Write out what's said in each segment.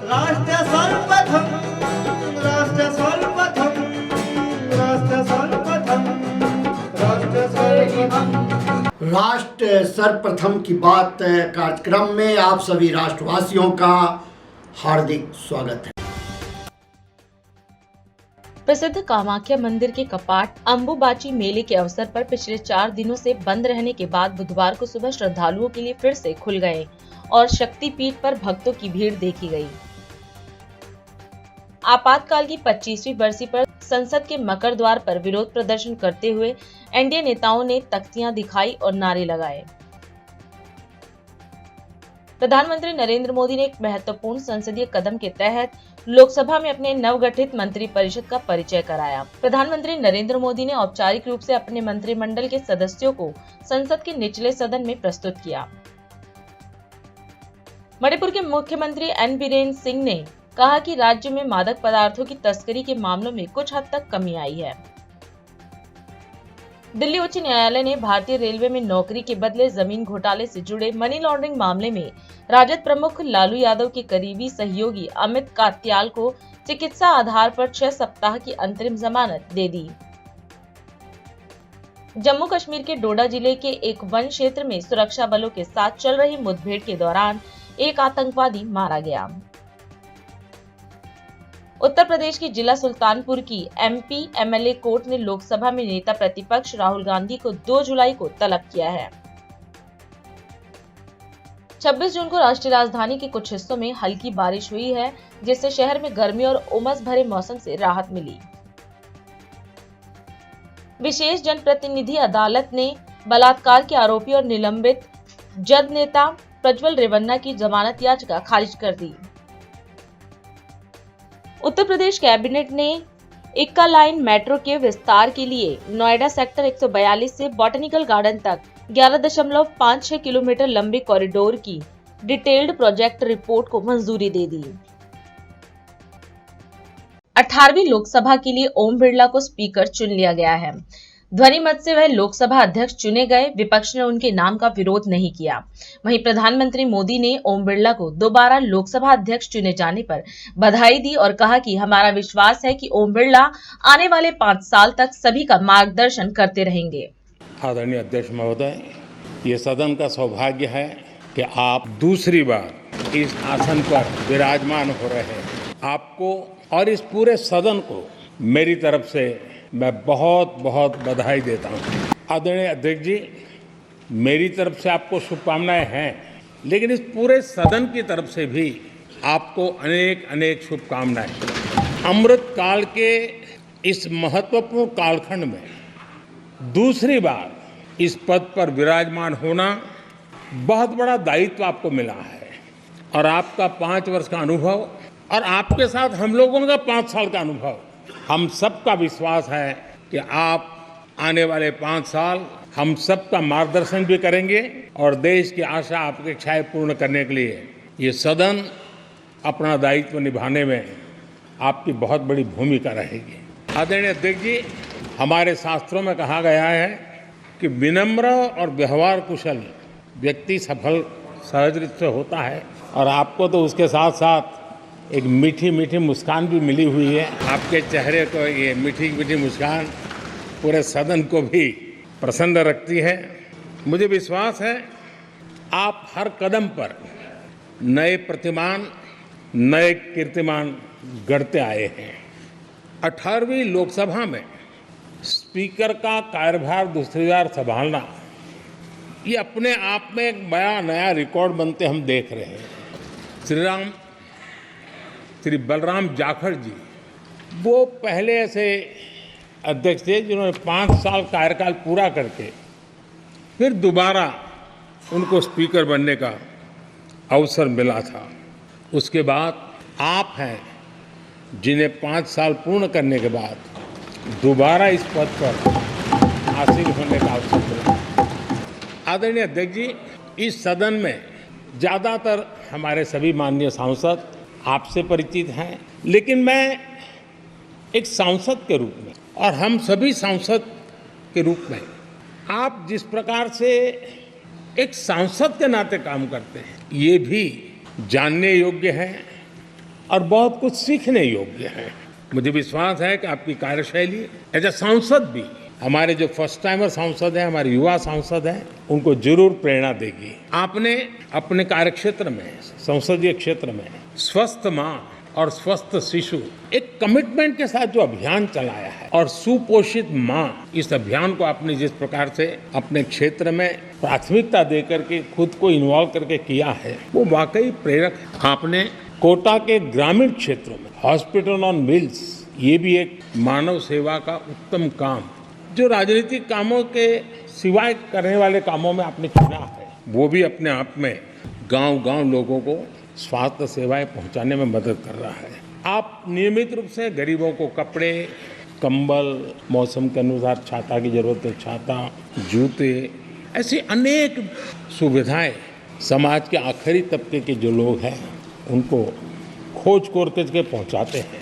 राष्ट्र सर्वप्रथम, राष्ट्र सर्वप्रथम, राष्ट्र सर्वप्रथम, राष्ट्र सर्वप्रथम। राष्ट्र सर्वप्रथम की बात कार्यक्रम में आप सभी राष्ट्रवासियों का हार्दिक स्वागत है। प्रसिद्ध कामाख्या मंदिर के कपाट अंबुबाची मेले के अवसर पर पिछले 4 दिनों से बंद रहने के बाद बुधवार को सुबह श्रद्धालुओं के लिए फिर से खुल गए और शक्तिपीठ पर भक्तों की भीड़ देखी गई। आपातकाल की 25वीं बरसी पर संसद के मकर द्वार पर विरोध प्रदर्शन करते हुए एनडीए नेताओं ने तख्तियां दिखाई और नारे लगाए। प्रधानमंत्री नरेंद्र मोदी ने एक महत्वपूर्ण संसदीय कदम के तहत लोकसभा में अपने नवगठित मंत्रिपरिषद का परिचय कराया। प्रधानमंत्री नरेंद्र मोदी ने औपचारिक रूप से अपने मंत्रिमंडल के सदस्यों को संसद के निचले सदन में प्रस्तुत किया। मणिपुर के मुख्यमंत्री एन बीरेन सिंह ने कहा कि राज्य में मादक पदार्थों की तस्करी के मामलों में कुछ हद तक कमी आई है। दिल्ली उच्च न्यायालय ने भारतीय रेलवे में नौकरी के बदले जमीन घोटाले से जुड़े मनी लॉन्ड्रिंग मामले में राजद प्रमुख लालू यादव के करीबी सहयोगी अमित कात्याल को चिकित्सा आधार पर 6 सप्ताह की अंतरिम जमानत दे दी। जम्मू कश्मीर के डोडा जिले के एक वन क्षेत्र में सुरक्षा बलों के साथ चल रही मुठभेड़ के दौरान एक आतंकवादी मारा गया। उत्तर प्रदेश की जिला सुल्तानपुर की एमपी एमएलए कोर्ट ने लोकसभा में नेता प्रतिपक्ष राहुल गांधी को 2 जुलाई को तलब किया है। 26 जून को राष्ट्रीय राजधानी के कुछ हिस्सों में हल्की बारिश हुई है, जिससे शहर में गर्मी और उमस भरे मौसम से राहत मिली। विशेष जनप्रतिनिधि अदालत ने बलात्कार के आरोपी और निलंबित जद नेता प्रज्वल रेवन्ना की जमानत याचिका खारिज कर दी। उत्तर प्रदेश कैबिनेट ने इक्का लाइन मेट्रो के विस्तार के लिए नोएडा सेक्टर 142 से बॉटनिकल गार्डन तक 11.56 किलोमीटर लंबे कॉरिडोर की डिटेल्ड प्रोजेक्ट रिपोर्ट को मंजूरी दे दी। 18वीं लोकसभा के लिए ओम बिरला को स्पीकर चुन लिया गया है। ध्वनि मत से वह लोकसभा अध्यक्ष चुने गए। विपक्ष ने उनके नाम का विरोध नहीं किया। वहीं प्रधानमंत्री मोदी ने ओम बिरला को दोबारा लोकसभा अध्यक्ष चुने जाने पर बधाई दी और कहा कि हमारा विश्वास है कि ओम बिरला आने वाले 5 साल तक सभी का मार्गदर्शन करते रहेंगे। आदरणीय अध्यक्ष महोदय, ये सदन का सौभाग्य है कि आप दूसरी बार इस आसन पर विराजमान हो रहे हैं। आपको और इस पूरे सदन को मेरी तरफ से मैं बहुत बहुत बधाई देता हूँ। आदरणीय अध्यक्ष जी, मेरी तरफ से आपको शुभकामनाएं हैं, लेकिन इस पूरे सदन की तरफ से भी आपको अनेक अनेक शुभकामनाएं। अमृत काल के इस महत्वपूर्ण कालखंड में दूसरी बार इस पद पर विराजमान होना बहुत बड़ा दायित्व आपको मिला है और आपका 5 वर्ष का अनुभव और आपके साथ हम लोगों का 5 साल का अनुभव, हम सबका विश्वास है कि आप आने वाले 5 साल हम सबका मार्गदर्शन भी करेंगे और देश की आशा अपेक्षाएं पूर्ण करने के लिए ये सदन अपना दायित्व निभाने में आपकी बहुत बड़ी भूमिका रहेगी। आदरणीय अध्यक्ष जी, हमारे शास्त्रों में कहा गया है कि विनम्र और व्यवहार कुशल व्यक्ति सफल सहज रूप से होता है और आपको तो उसके साथ साथ एक मीठी मीठी मुस्कान भी मिली हुई है। आपके चेहरे को ये मीठी मीठी मुस्कान पूरे सदन को भी प्रसन्न रखती है। मुझे विश्वास है आप हर कदम पर नए प्रतिमान, नए कीर्तिमान गढ़ते आए हैं। 18वीं लोकसभा में स्पीकर का कार्यभार दूसरी बार संभालना, ये अपने आप में एक बड़ा नया रिकॉर्ड बनते हम देख रहे हैं। श्री बलराम जाखड़ जी वो पहले ऐसे अध्यक्ष थे जिन्होंने 5 साल कार्यकाल पूरा करके फिर दोबारा उनको स्पीकर बनने का अवसर मिला था। उसके बाद आप हैं जिन्हें 5 साल पूर्ण करने के बाद दोबारा इस पद पर आसीन होने का अवसर मिला। आदरणीय अध्यक्ष जी, इस सदन में ज़्यादातर हमारे सभी माननीय सांसद आपसे परिचित हैं, लेकिन मैं एक सांसद के रूप में और हम सभी सांसद के रूप में आप जिस प्रकार से एक सांसद के नाते काम करते हैं, ये भी जानने योग्य है और बहुत कुछ सीखने योग्य है। मुझे विश्वास है कि आपकी कार्यशैली एज ए सांसद भी हमारे जो फर्स्ट टाइमर सांसद हैं, हमारे युवा सांसद हैं, उनको जरूर प्रेरणा देगी। आपने अपने कार्यक्षेत्र में, संसदीय क्षेत्र में स्वस्थ माँ और स्वस्थ शिशु एक कमिटमेंट के साथ जो अभियान चलाया है और सुपोषित माँ, इस अभियान को आपने जिस प्रकार से अपने क्षेत्र में प्राथमिकता देकर के खुद को इन्वॉल्व करके किया है, वो वाकई प्रेरक है। आपने कोटा के ग्रामीण क्षेत्रों में हॉस्पिटल ऑन व्हील्स, ये भी एक मानव सेवा का उत्तम काम, जो राजनीतिक कामों के सिवाय करने वाले कामों में आपने चुना है, वो भी अपने आप में गांव-गांव लोगों को स्वास्थ्य सेवाएं पहुंचाने में मदद कर रहा है। आप नियमित रूप से गरीबों को कपड़े, कंबल, मौसम के अनुसार छाता की जरूरत है छाता, जूते, ऐसी अनेक सुविधाएं समाज के आखिरी तबके के जो लोग हैं उनको खोज करके पहुंचाते हैं।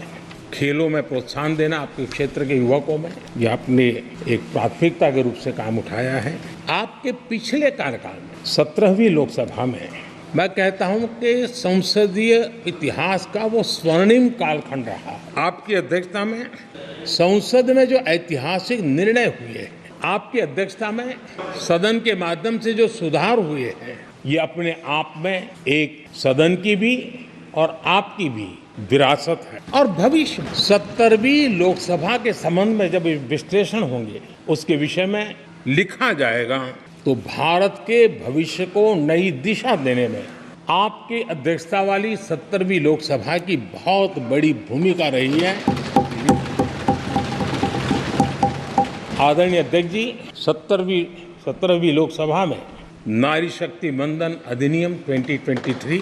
खेलों में प्रोत्साहन देना आपके क्षेत्र के युवकों में, ये आपने एक प्राथमिकता के रूप से काम उठाया है। आपके पिछले कार्यकाल में 17वीं लोकसभा में मैं कहता हूं कि संसदीय इतिहास का वो स्वर्णिम कालखंड रहा। आपकी अध्यक्षता में संसद में जो ऐतिहासिक निर्णय हुए, आपकी अध्यक्षता में सदन के माध्यम से जो सुधार हुए हैं, ये अपने आप में एक सदन की भी और आपकी भी विरासत है। और भविष्य में 17वीं लोकसभा के संबंध में जब विश्लेषण होंगे, उसके विषय में लिखा जाएगा, तो भारत के भविष्य को नई दिशा देने में आपकी अध्यक्षता वाली 17वीं लोकसभा की बहुत बड़ी भूमिका रही है। आदरणीय अध्यक्ष जी, 17वीं लोकसभा में नारी शक्ति वंदन अधिनियम 2023,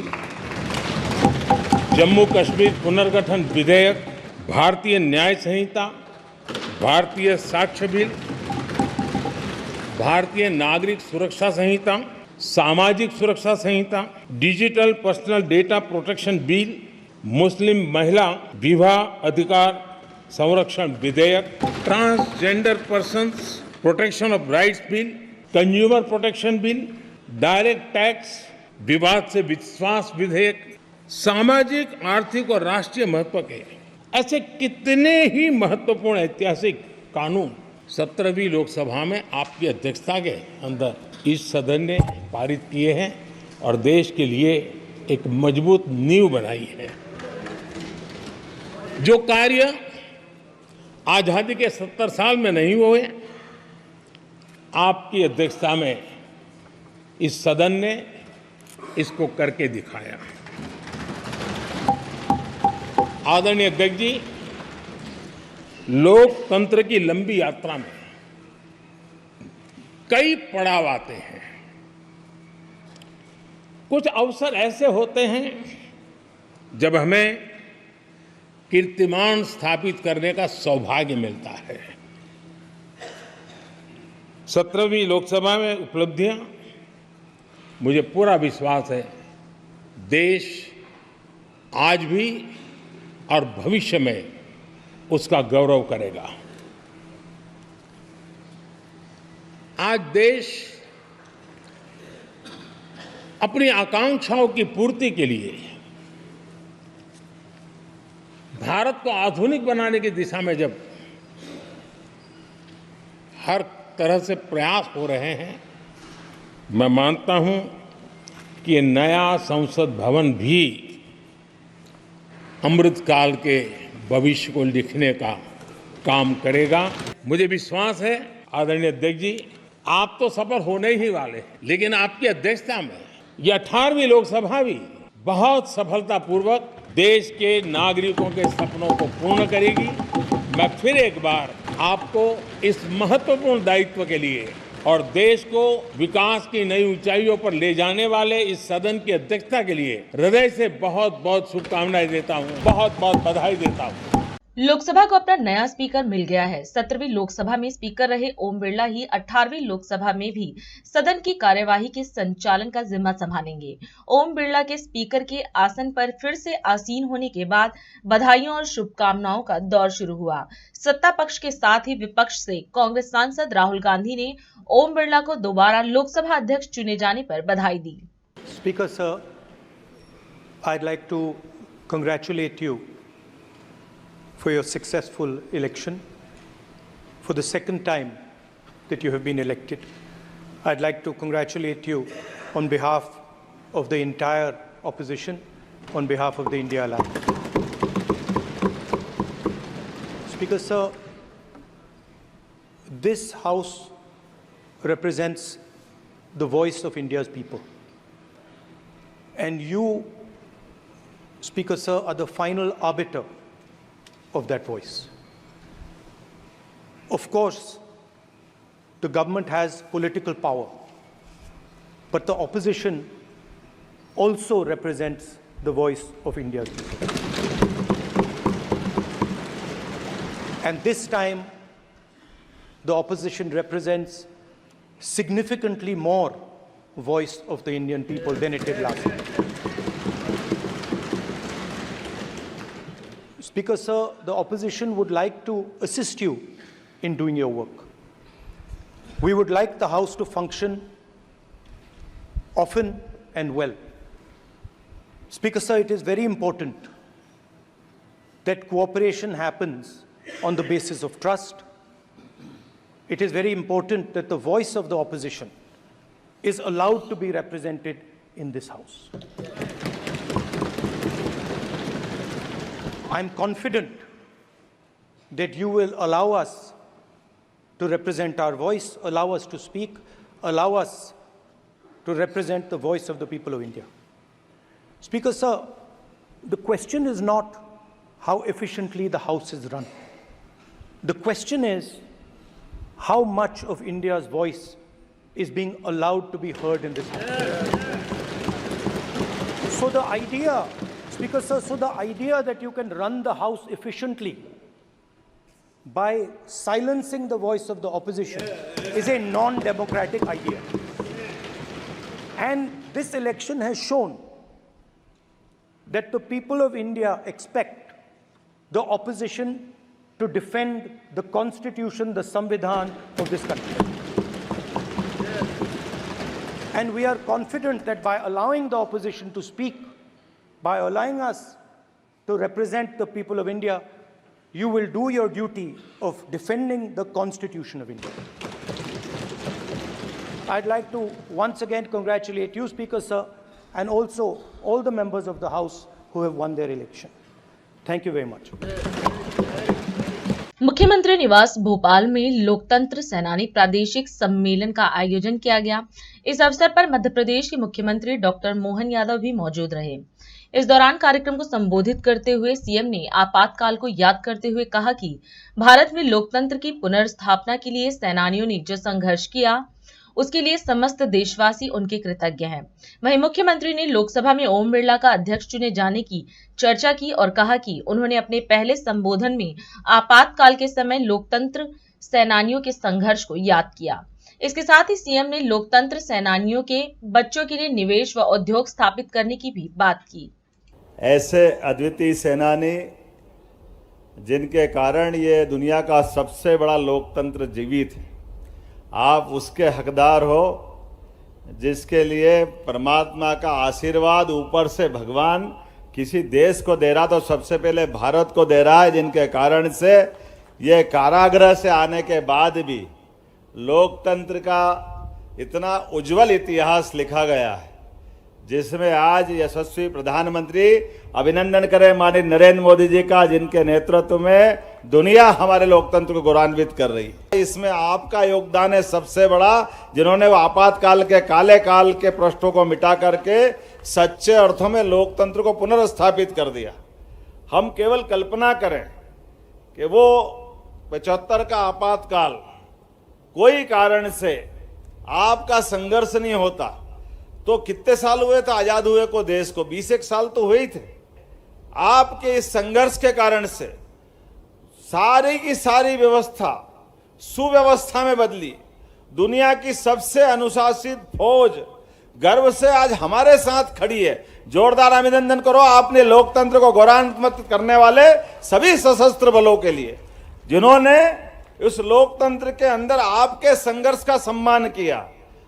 जम्मू कश्मीर पुनर्गठन विधेयक, भारतीय न्याय संहिता, भारतीय साक्ष्य बिल, भारतीय नागरिक सुरक्षा संहिता, सामाजिक सुरक्षा संहिता, digital personal data protection bill, मुस्लिम महिला विवाह अधिकार संरक्षण विधेयक, transgender persons protection of rights bill, consumer protection bill, direct tax विवाद से विश्वास विधेयक, सामाजिक, आर्थिक और राष्ट्रीय महत्व के ऐसे कितने ही महत्वपूर्ण ऐतिहासिक कानून 17वीं लोकसभा में आपकी अध्यक्षता के अंदर इस सदन ने पारित किए हैं और देश के लिए एक मजबूत नींव बनाई है। जो कार्य आजादी के 70 साल में नहीं हुए, आपकी अध्यक्षता में इस सदन ने इसको करके दिखाया। आदरणीय अध्यक्ष जी, लोकतंत्र की लंबी यात्रा में कई पड़ाव आते हैं। कुछ अवसर ऐसे होते हैं जब हमें कीर्तिमान स्थापित करने का सौभाग्य मिलता है। 17वीं लोकसभा में उपलब्धियां, मुझे पूरा विश्वास है देश आज भी और भविष्य में उसका गौरव करेगा। आज देश अपनी आकांक्षाओं की पूर्ति के लिए भारत को आधुनिक बनाने की दिशा में जब हर तरह से प्रयास हो रहे हैं, मैं मानता हूं कि ये नया संसद भवन भी अमृतकाल के भविष्य को लिखने का काम करेगा। मुझे विश्वास है आदरणीय अध्यक्ष जी, आप तो सफल होने ही वाले हैं, लेकिन आपकी अध्यक्षता में यह 18वीं लोकसभा भी बहुत सफलतापूर्वक देश के नागरिकों के सपनों को पूर्ण करेगी। मैं फिर एक बार आपको इस महत्वपूर्ण दायित्व के लिए और देश को विकास की नई ऊंचाइयों पर ले जाने वाले इस सदन की अध्यक्षता के लिए हृदय से बहुत बहुत शुभकामनाएं देता हूं, बहुत बहुत बधाई देता हूं। लोकसभा को अपना नया स्पीकर मिल गया है। 17वीं लोकसभा में स्पीकर रहे ओम बिरला ही 18वीं लोकसभा में भी सदन की कार्यवाही के संचालन का जिम्मा संभालेंगे। ओम बिरला के स्पीकर के आसन पर फिर से आसीन होने के बाद बधाइयों और शुभकामनाओं का दौर शुरू हुआ। सत्ता पक्ष के साथ ही विपक्ष से कांग्रेस सांसद राहुल गांधी ने ओम बिरला को दोबारा लोकसभा अध्यक्ष चुने जाने पर बधाई दी। Speaker sir, I'd like to congratulate you for your successful election, for the second time that you have been elected. I'd like to congratulate you on behalf of the entire opposition, on behalf of the India Alliance. Speaker, sir, this House represents the voice of India's people. And you, Speaker, sir, are the final arbiter of that voice. Of course, the government has political power, but the opposition also represents the voice of India's people. And this time, the opposition represents significantly more voice of the Indian people than it did last time. Speaker, sir, the opposition would like to assist you in doing your work. We would like the House to function often and well. Speaker, sir, it is very important that cooperation happens on the basis of trust. It is very important that the voice of the opposition is allowed to be represented in this House. I'm confident that you will allow us to represent our voice, allow us to speak, allow us to represent the voice of the people of India. Speaker, sir, the question is not how efficiently the House is run. The question is how much of India's voice is being allowed to be heard in this House. So the idea, Speaker, sir, so the idea that you can run the House efficiently by silencing the voice of the opposition is a non-democratic idea. And this election has shown that the people of India expect the opposition to defend the Constitution, the Samvidhan of this country. And we are confident that by allowing the opposition to speak, by allowing us to represent the people of India, you will do your duty of defending the Constitution of India. I'd like to once again congratulate you, Speaker, sir, and also all the members of the House who have won their election. Thank you very much. मुख्यमंत्री निवास भोपाल में लोकतंत्र सेनानी प्रादेशिक सम्मेलन का आयोजन किया गया। इस अवसर पर मध्य प्रदेश के मुख्यमंत्री डॉक्टर मोहन यादव भी मौजूद रहे। इस दौरान कार्यक्रम को संबोधित करते हुए सीएम ने आपातकाल को याद करते हुए कहा कि भारत में लोकतंत्र की पुनर्स्थापना के लिए सेनानियों ने जो संघर्ष किया उसके लिए समस्त देशवासी उनके कृतज्ञ हैं। वहीं मुख्यमंत्री ने लोकसभा में ओम बिरला का अध्यक्ष चुने जाने की चर्चा की और कहा कि उन्होंने अपने पहले संबोधन में आपातकाल के समय लोकतंत्र सेनानियों के संघर्ष को याद किया। इसके साथ ही सीएम ने लोकतंत्र सेनानियों के बच्चों के लिए निवेश व उद्योग स्थापित करने की भी बात की। ऐसे अद्वितीय सेनानी जिनके कारण ये दुनिया का सबसे बड़ा लोकतंत्र जीवित है, आप उसके हकदार हो, जिसके लिए परमात्मा का आशीर्वाद ऊपर से भगवान किसी देश को दे रहा तो सबसे पहले भारत को दे रहा है, जिनके कारण से ये कारागृह से आने के बाद भी लोकतंत्र का इतना उज्जवल इतिहास लिखा गया है, जिसमें आज यशस्वी प्रधानमंत्री अभिनंदन करें माननीय नरेंद्र मोदी जी का, जिनके नेतृत्व में दुनिया हमारे लोकतंत्र को गौरवान्वित कर रही है। इसमें आपका योगदान है सबसे बड़ा, जिन्होंने वो आपातकाल के काले काल के प्रश्नों को मिटा करके सच्चे अर्थों में लोकतंत्र को पुनर्स्थापित कर दिया। हम केवल कल्पना करें कि वो 75 का आपातकाल कोई कारण से आपका संघर्ष नहीं होता तो कितने साल हुए थे आजाद हुए को देश को? 20 साल तो हुए ही थे। आपके इस संघर्ष के कारण से सारी की सारी व्यवस्था सुव्यवस्था में बदली। दुनिया की सबसे अनुशासित फौज गर्व से आज हमारे साथ खड़ी है। जोरदार अभिनंदन करो आपने लोकतंत्र को गौरवान्वित करने वाले सभी सशस्त्र बलों के लिए, जिन्होंने उस लोकतंत्र के अंदर आपके संघर्ष का सम्मान किया।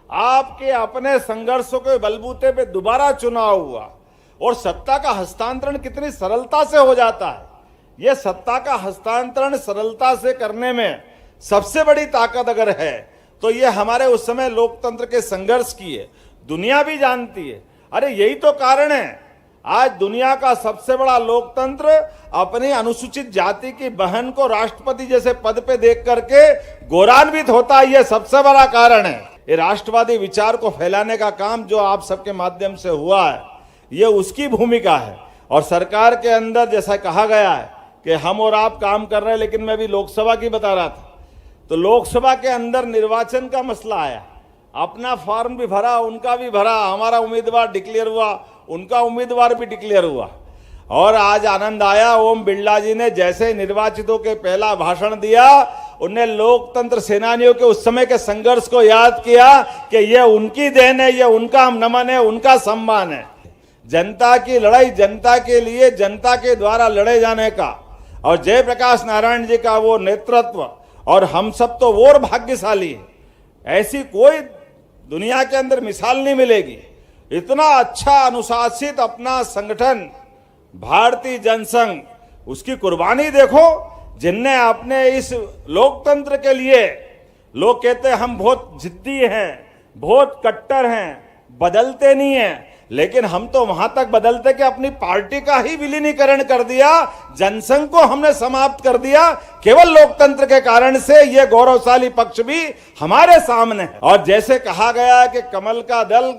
आपके अपने संघर्षों के बलबूते पे दोबारा चुनाव हुआ और सत्ता का हस्तांतरण कितनी सरलता से हो जाता है। यह सत्ता का हस्तांतरण सरलता से करने में सबसे बड़ी ताकत अगर है तो ये हमारे उस समय लोकतंत्र के संघर्ष की है। दुनिया भी जानती है। अरे यही तो कारण है आज दुनिया का सबसे बड़ा लोकतंत्र अपनी अनुसूचित जाति की बहन को राष्ट्रपति जैसे पद पे देख करके गौरवान्वित होता है। ये सबसे बड़ा कारण है। ये राष्ट्रवादी विचार को फैलाने का काम जो आप सबके माध्यम से हुआ है, ये उसकी भूमिका है। और सरकार के अंदर जैसा कहा गया है कि हम और आप काम कर रहे हैं, लेकिन मैं भी लोकसभा की बता रहा था, तो लोकसभा के अंदर निर्वाचन का मसला आया। अपना फॉर्म भी भरा, उनका भी भरा, हमारा उम्मीदवार डिक्लेयर हुआ, उनका उम्मीदवार भी डिक्लेयर हुआ। और आज आनंद आया, ओम बिरला जी ने जैसे निर्वाचितों के पहला भाषण दिया, उन्हें लोकतंत्र सेनानियों के उस समय के संघर्ष को याद किया कि यह उनकी देन है, यह उनका नमन है, उनका सम्मान है। जनता की लड़ाई, जनता के लिए, जनता के द्वारा लड़े जाने का, और जयप्रकाश नारायण जी का वो नेतृत्व, और हम सब तो और भाग्यशाली हैं। ऐसी कोई दुनिया के अंदर मिसाल नहीं मिलेगी। इतना अच्छा अनुशासित अपना संगठन भारतीय जनसंघ, उसकी कुर्बानी देखो, जिनने अपने इस लोकतंत्र के लिए, लोग कहते हैं हम बहुत जिद्दी हैं, बहुत कट्टर हैं, बदलते नहीं हैं, लेकिन हम तो वहां तक बदलते कि अपनी पार्टी का ही विलीनीकरण कर दिया, जनसंघ को हमने समाप्त कर दिया। केवल लोकतंत्र के कारण से यह गौरवशाली पक्ष भी हमारे सामने है। और जैसे कहा गया कि कमल का दल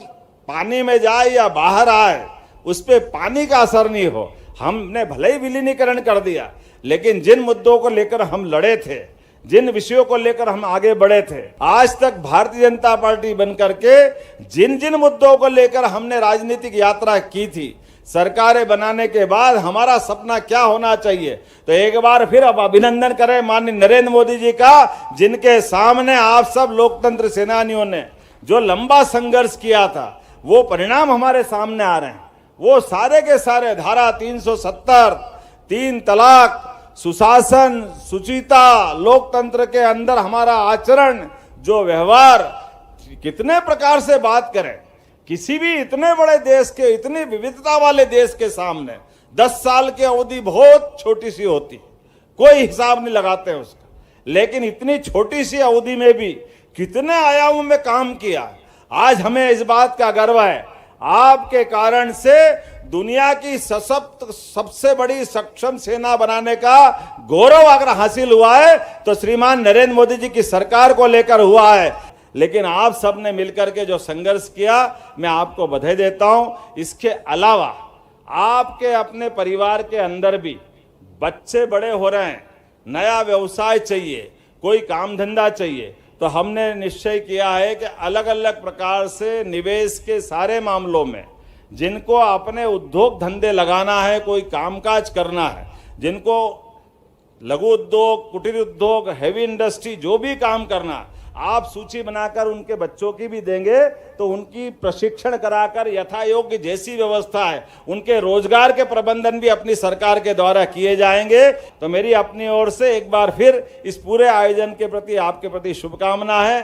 पानी में जाए या बाहर आए, उस पे पानी का असर नहीं हो। हमने भले ही विलीनीकरण कर दिया, लेकिन जिन मुद्दों को लेकर हम लड़े थे, जिन विषयों को लेकर हम आगे बढ़े थे, आज तक भारतीय जनता पार्टी बनकर के जिन जिन मुद्दों को लेकर हमने राजनीतिक यात्रा की थी, सरकारें बनाने के बाद हमारा सपना क्या होना चाहिए, तो एक बार फिर अब अभिनंदन करें माननीय नरेंद्र मोदी जी का, जिनके सामने आप सब लोकतंत्र सेनानियों ने जो लंबा संघर्ष किया था, वो परिणाम हमारे सामने आ रहे हैं। वो सारे के सारे धारा 370, 3 तलाक, सुशासन, सुचिता, लोकतंत्र के अंदर हमारा आचरण, जो व्यवहार, कितने प्रकार से बात करें, किसी भी इतने बड़े देश के, इतनी विविधता वाले देश के सामने 10 साल की अवधि बहुत छोटी सी होती, कोई हिसाब नहीं लगाते उसका, लेकिन इतनी छोटी सी अवधि में भी कितने आयामों में काम किया। आज हमें इस बात का गर्व है, आपके कारण से दुनिया की सशक्त, सबसे बड़ी सक्षम सेना बनाने का गौरव अगर हासिल हुआ है तो श्रीमान नरेंद्र मोदी जी की सरकार को लेकर हुआ है। लेकिन आप सब ने मिलकर के जो संघर्ष किया, मैं आपको बधाई देता हूं। इसके अलावा आपके अपने परिवार के अंदर भी बच्चे बड़े हो रहे हैं, नया व्यवसाय चाहिए, कोई काम धंधा चाहिए, तो हमने निश्चय किया है कि अलग अलग प्रकार से निवेश के सारे मामलों में जिनको अपने उद्योग धंधे लगाना है, कोई कामकाज करना है, जिनको लघु उद्योग, कुटीर उद्योग, हैवी इंडस्ट्री, जो भी काम करना, आप सूची बनाकर उनके बच्चों की भी देंगे, तो उनकी प्रशिक्षण कराकर यथा योग्य जैसी व्यवस्था है, उनके रोजगार के प्रबंधन भी अपनी सरकार के द्वारा किए जाएंगे। तो मेरी अपनी ओर से एक बार फिर इस पूरे आयोजन के प्रति, आपके प्रति शुभकामना है।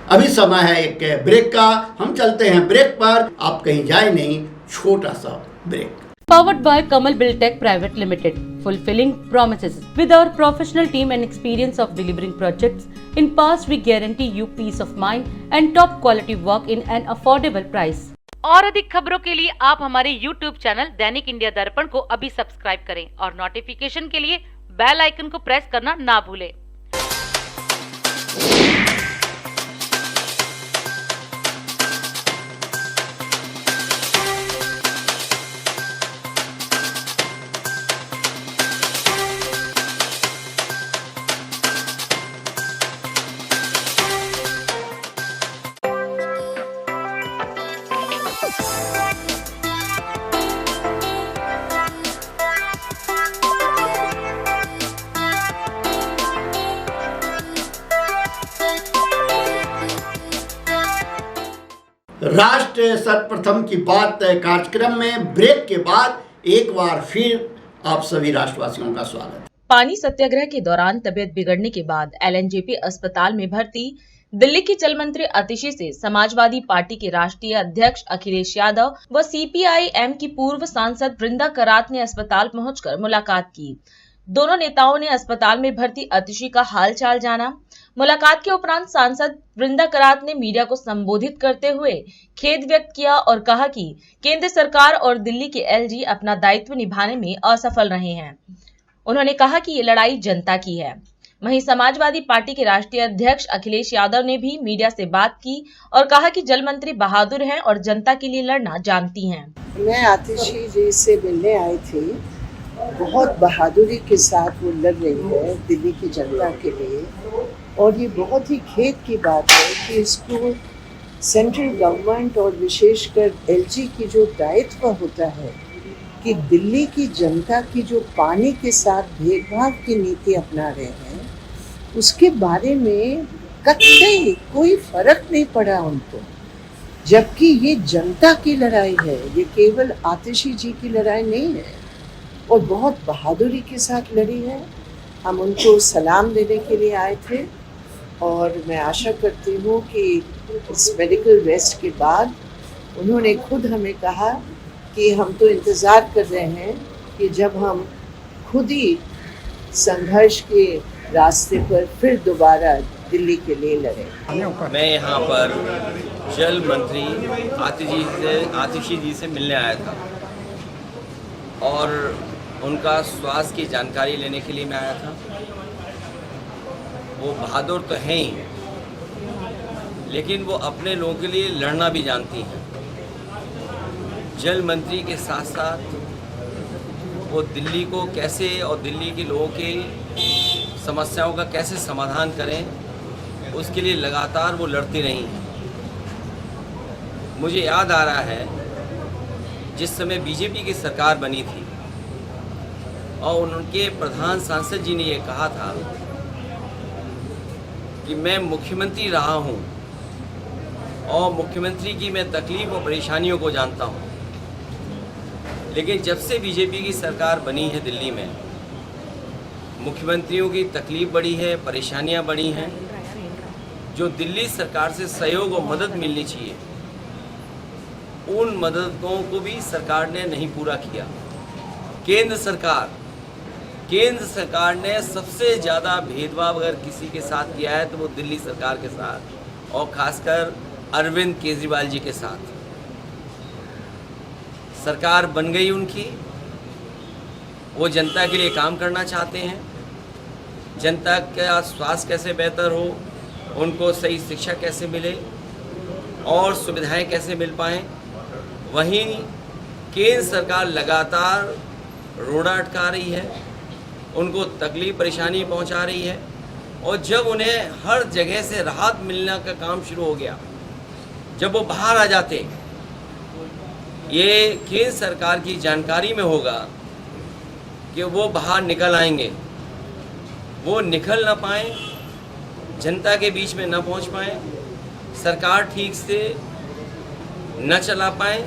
अभी समय है एक ब्रेक का, हम चलते हैं ब्रेक पर, आप कहीं जाए नहीं, छोटा सा break. Powered by Kamal Buildtech Private Limited, fulfilling promises. With our professional team and experience of delivering projects, in past we guarantee you peace of mind and top quality work in an affordable price. और अधिक खबरों के लिए आप हमारे YouTube channel दैनिक India दर्पण को अभी सब्सक्राइब करें और नोटिफिकेशन के लिए बेल आइकन को प्रेस करना ना भूलें। राष्ट्र सर्वप्रथम की बात कार्यक्रम में ब्रेक के बाद एक बार फिर आप सभी राष्ट्रवासियों का स्वागत है। पानी सत्याग्रह के दौरान तबियत बिगड़ने के बाद एलएनजेपी अस्पताल में भर्ती दिल्ली की जल मंत्री आतिशी से समाजवादी पार्टी के राष्ट्रीय अध्यक्ष अखिलेश यादव व सीपीआई-एम की पूर्व सांसद वृंदा करात ने अस्पताल पहुंचकर मुलाकात की। दोनों नेताओं ने अस्पताल में भर्ती आतिशी का हाल चाल जाना। मुलाकात के उपरांत सांसद वृंदा करात ने मीडिया को संबोधित करते हुए खेद व्यक्त किया और कहा कि केंद्र सरकार और दिल्ली के एलजी अपना दायित्व निभाने में असफल रहे हैं। उन्होंने कहा कि ये लड़ाई जनता की है। वहीं समाजवादी पार्टी के राष्ट्रीय अध्यक्ष अखिलेश यादव ने भी मीडिया से बात की और कहा कि जल मंत्री बहादुर हैं और जनता के लिए लड़ना जानती हैं। मैं आतिशी जी से मिलने आई थी। बहुत बहादुरी के साथ वो लड़ रही है दिल्ली की जनता के लिए, और ये बहुत ही खेद की बात है कि इसको सेंट्रल गवर्नमेंट और विशेषकर एलजी की जो दायित्व होता है कि दिल्ली की जनता की जो पानी के साथ भेदभाव की नीति अपना रहे हैं, उसके बारे में कतई कोई फर्क नहीं पड़ा उनको, जबकि ये जनता की लड़ाई है, ये केवल आतिशी जी की लड़ाई नहीं है और बहुत बहादुरी के साथ लड़ी है। हम उनको सलाम देने के लिए आए थे और मैं आशा करती हूँ कि इस मेडिकल रेस्ट के बाद उन्होंने खुद हमें कहा कि हम तो इंतज़ार कर रहे हैं कि जब हम खुद ही संघर्ष के रास्ते पर फिर दोबारा दिल्ली के लिए लड़ें। मैं यहाँ पर जल मंत्री आतिशी जी से मिलने आया था और उनका स्वास्थ्य की जानकारी लेने के लिए मैं आया था। वो बहादुर तो हैं ही, लेकिन वो अपने लोगों के लिए लड़ना भी जानती हैं। जल मंत्री के साथ साथ वो दिल्ली को कैसे और दिल्ली के लोगों की समस्याओं का कैसे समाधान करें, उसके लिए लगातार वो लड़ती रही हैं। मुझे याद आ रहा है जिस समय बीजेपी की सरकार बनी थी और उनके प्रधान सांसद जी ने ये कहा था कि मैं मुख्यमंत्री रहा हूँ और मुख्यमंत्री की मैं तकलीफ और परेशानियों को जानता हूँ, लेकिन जब से बीजेपी की सरकार बनी है दिल्ली में, मुख्यमंत्रियों की तकलीफ बढ़ी है, परेशानियाँ बढ़ी हैं। जो दिल्ली सरकार से सहयोग और मदद मिलनी चाहिए, उन मददों को भी सरकार ने नहीं पूरा किया। केंद्र सरकार ने सबसे ज़्यादा भेदभाव अगर किसी के साथ किया है तो वो दिल्ली सरकार के साथ, और ख़ासकर अरविंद केजरीवाल जी के साथ। सरकार बन गई उनकी, वो जनता के लिए काम करना चाहते हैं। जनता का स्वास्थ्य कैसे बेहतर हो, उनको सही शिक्षा कैसे मिले और सुविधाएं कैसे मिल पाएँ। वहीं केंद्र सरकार लगातार रोड़ा अटका रही है, उनको तकलीफ परेशानी पहुंचा रही है, और जब उन्हें हर जगह से राहत मिलने का काम शुरू हो गया, जब वो बाहर आ जाते, ये केंद्र सरकार की जानकारी में होगा कि वो बाहर निकल आएंगे, वो निकल ना पाएँ, जनता के बीच में न पहुंच पाएँ, सरकार ठीक से न चला पाएँ,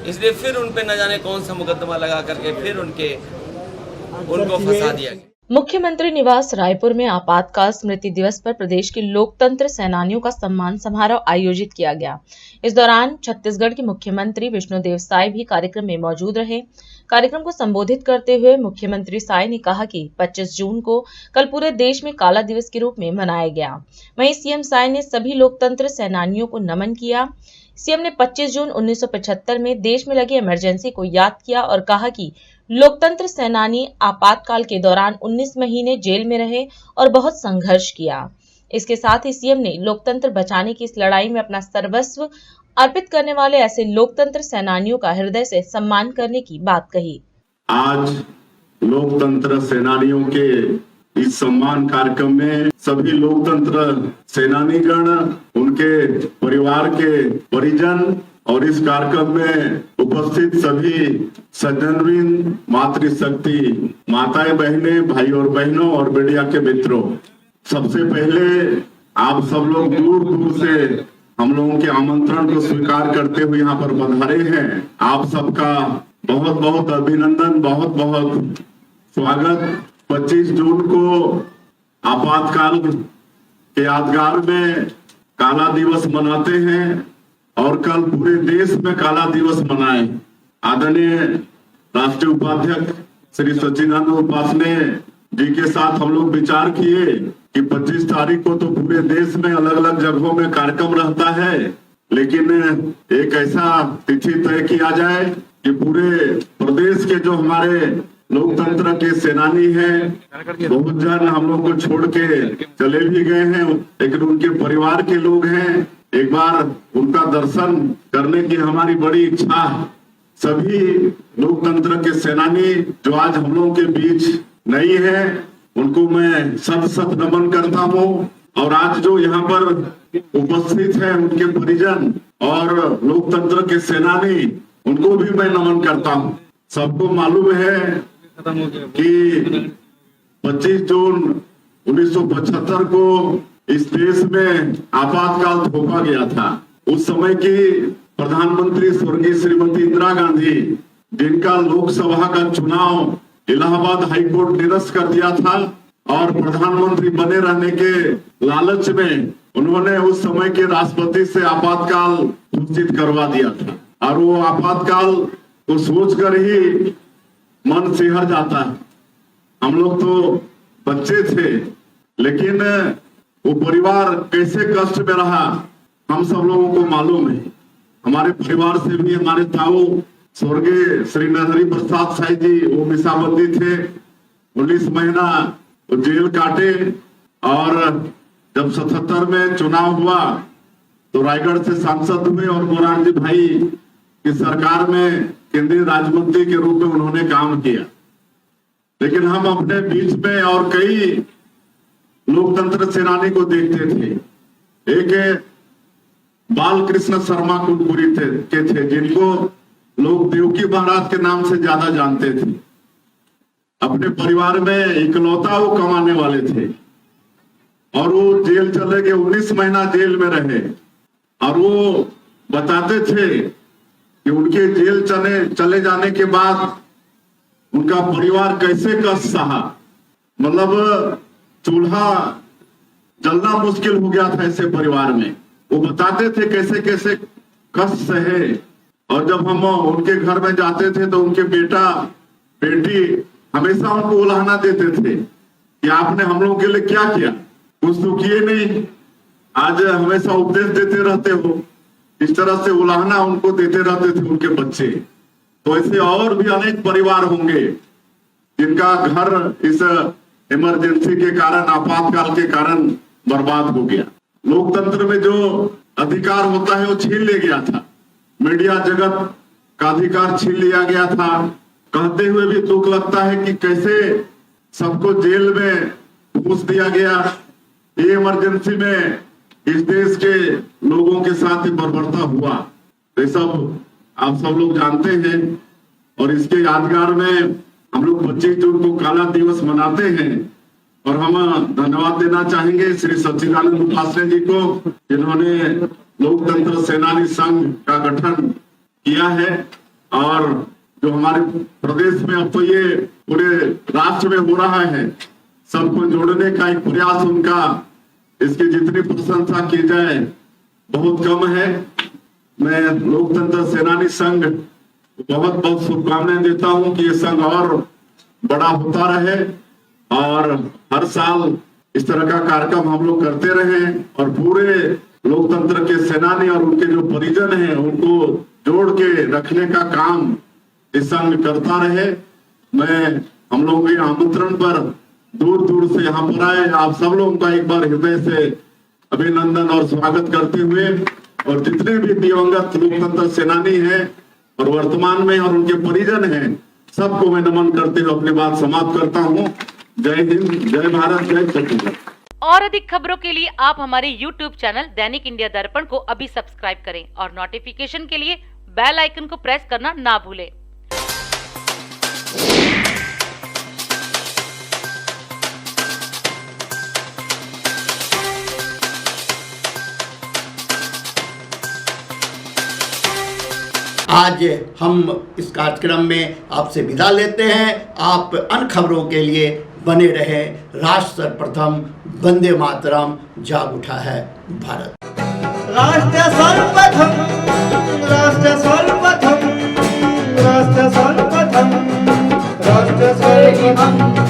इसलिए फिर उन पे न जाने कौन सा मुकदमा लगा करके फिर उनको फंसा दिया गया। मुख्यमंत्री निवास रायपुर में आपातकाल स्मृति दिवस पर प्रदेश के लोकतंत्र सेनानियों का सम्मान समारोह आयोजित किया गया। इस दौरान छत्तीसगढ़ के मुख्यमंत्री विष्णुदेव साय भी कार्यक्रम में मौजूद रहे। कार्यक्रम को संबोधित करते हुए मुख्यमंत्री साय ने कहा कि 25 जून को कल पूरे देश में काला दिवस के रूप में मनाया गया। वहीं सीएम साय ने सभी लोकतंत्र सेनानियों को नमन किया। सीएम ने 25 जून 1975 में देश में लगी इमरजेंसी को याद किया और कहा कि लोकतंत्र सेनानी आपातकाल के दौरान 19 महीने जेल में रहे और बहुत संघर्ष किया। इसके साथ ही सीएम ने लोकतंत्र बचाने की इस लड़ाई में अपना सर्वस्व अर्पित करने वाले ऐसे लोकतंत्र सेनानियों का हृदय से सम्मान करने की बात कही। आज लोकतंत्र सेनानियों के इस सम्मान कार्यक्रम में सभी लोकतंत्र सेनानीगण, उनके परिवार के परिजन और इस कार्यक्रम में उपस्थित सभी सज्जनवृंद, मातृशक्ति, माताएं, बहनें, भाई और बहनों और मीडिया के मित्रों, सबसे पहले आप सब लोग दूर दूर से हम लोगों के आमंत्रण को स्वीकार करते हुए यहाँ पर पधारे हैं। आप सबका बहुत बहुत अभिनंदन, बहुत बहुत स्वागत। 25 जून को आपातकाल के यादगार में काला दिवस मनाते हैं और कल पूरे देश में काला दिवस मनाए। आदरणीय राष्ट्रीय उपाध्यक्ष श्री सच्चिदानंद उपासने जी के साथ हम लोग विचार किए कि 25 तारीख को तो पूरे देश में अलग अलग जगहों में कार्यक्रम रहता है, लेकिन एक ऐसा तिथि तय किया जाए कि पूरे प्रदेश के जो हमारे लोकतंत्र के सेनानी हैं, बहुत जन हम लोग को छोड़ के चले भी गए हैं, लेकिन उनके परिवार के लोग हैं, एक बार उनका दर्शन करने की हमारी बड़ी इच्छा। सभी लोकतंत्र के सेनानी जो आज हम लोगों के बीच नहीं है, उनको मैं शत शत नमन करता हूँ। और आज जो यहाँ पर उपस्थित है उनके परिजन और लोकतंत्र के सेनानी, उनको भी मैं नमन करता हूँ। सबको मालूम है कि 25 जून 1975 को इस देश में आपातकाल थोपा गया था। उस समय की प्रधानमंत्री स्वर्गीय श्रीमती इंदिरा गांधी, जिनका लोकसभा का चुनाव इलाहाबाद हाईकोर्ट निरस्त कर दिया था और प्रधानमंत्री बने रहने के लालच में उन्होंने उस समय के राष्ट्रपति से आपातकाल घोषित करवा दिया था। और वो आपातकाल को सोचकर ही मन सिहर जाता है। हम लोग तो बच्चे थे, लेकिन वो परिवार कैसे कष्ट में रहा हम सब लोगों को मालूम है। हमारे परिवार से भी हमारे ताऊ स्वर्गीय श्री नरहरि प्रसाद साई जी वो मिसाबंदी थे, 19 महीना वो जेल काटे। और जब 77 में चुनाव हुआ तो रायगढ़ से सांसद हुए और मोरारजी भाई की सरकार में केंद्रीय राज्य मंत्री के रूप में उन्होंने काम किया। लेकिन हम अपने बीच में और कई लोकतंत्र सेनानी को देखते थे। एक बाल कृष्ण शर्मा कुलपुरी थे जिनको लोग देवकी महाराज के नाम से ज्यादा जानते थे। अपने परिवार में इकलौता वो कमाने वाले थे और वो जेल चले गए, 19 महीना जेल में रहे। और वो बताते थे कि उनके जेल चले जाने के बाद उनका परिवार कैसे कष्ट सहा। मतलब चूल्हा जलना मुश्किल हो गया था ऐसे परिवार में। वो बताते थे कैसे कैसे कष्ट सहे। और जब हम उनके घर में जाते थे तो उनके बेटा बेटी हमेशा उनको उलाहना देते थे कि आपने हम लोगों के लिए क्या किया, कुछ तो किए नहीं, आज हमेशा उपदेश देते रहते हो। इस तरह से उलाहना उनको देते रहते थे उनके बच्चे। तो ऐसे और भी अनेक परिवार होंगे जिनका घर इस इमरजेंसी के कारण, आपातकाल के कारण बर्बाद हो गया। लोकतंत्र में जो अधिकार होता है वो छीन ले गया था। मीडिया जगत का अधिकार छीन लिया गया था। कहते हुए भी दुख लगता है कि कैसे सबको जेल में घूस दिया गया। ये इमरजेंसी में इस देश के लोगों के साथ ही बर्बरता हुआ। ये सब आप सब लोग जानते हैं। और इसके यादगार में हम लोग 25 जून को काला दिवस मनाते हैं। और हम धन्यवाद देना चाहेंगे श्री सच्चिदानंद उपासने जी को, जिन्होंने लोकतंत्र सेनानी संघ का गठन किया है। और जो हमारे प्रदेश में अब तो ये पूरे राष्ट्र में हो रहा है, सबको जोड़ने का एक प्रयास उनका, इसकी जितनी प्रशंसा की जाए बहुत कम है। मैं लोकतंत्र सेनानी संघ बहुत बहुत शुभकामनाएं देता हूं कि ये संघ और बड़ा होता रहे और हर साल इस तरह का कार्यक्रम हम लोग करते रहे और पूरे लोकतंत्र के सेनानी और उनके जो परिजन हैं उनको जोड़ के रखने का काम इस संघ करता रहे। मैं हम लोगों के आमंत्रण पर दूर दूर से यहाँ पर आए आप सब लोगों का एक बार हृदय से अभिनंदन और स्वागत करते हुए, और जितने भी दिवंगत लोकतंत्र सेनानी हैं और वर्तमान में और उनके परिजन हैं, सबको मैं नमन करते हुए अपनी बात समाप्त करता हूँ। जय हिंद, जय भारत, जय छत्तीसगढ़। और अधिक खबरों के लिए आप हमारे YouTube चैनल दैनिक इंडिया दर्पण को अभी सब्सक्राइब करें और नोटिफिकेशन के लिए बेल आइकन को प्रेस करना ना भूलें। आज हम इस कार्यक्रम में आपसे विदा लेते हैं। आप अन्य खबरों के लिए बने रहे। राष्ट्र सर्वप्रथम, वंदे मातरम, जाग उठा है भारत। राष्ट्र सर्वप्रथम राष्ट्र सर्वप्रथम राष्ट्र सर्वप्रथम राष्ट्र सर्वप्रथम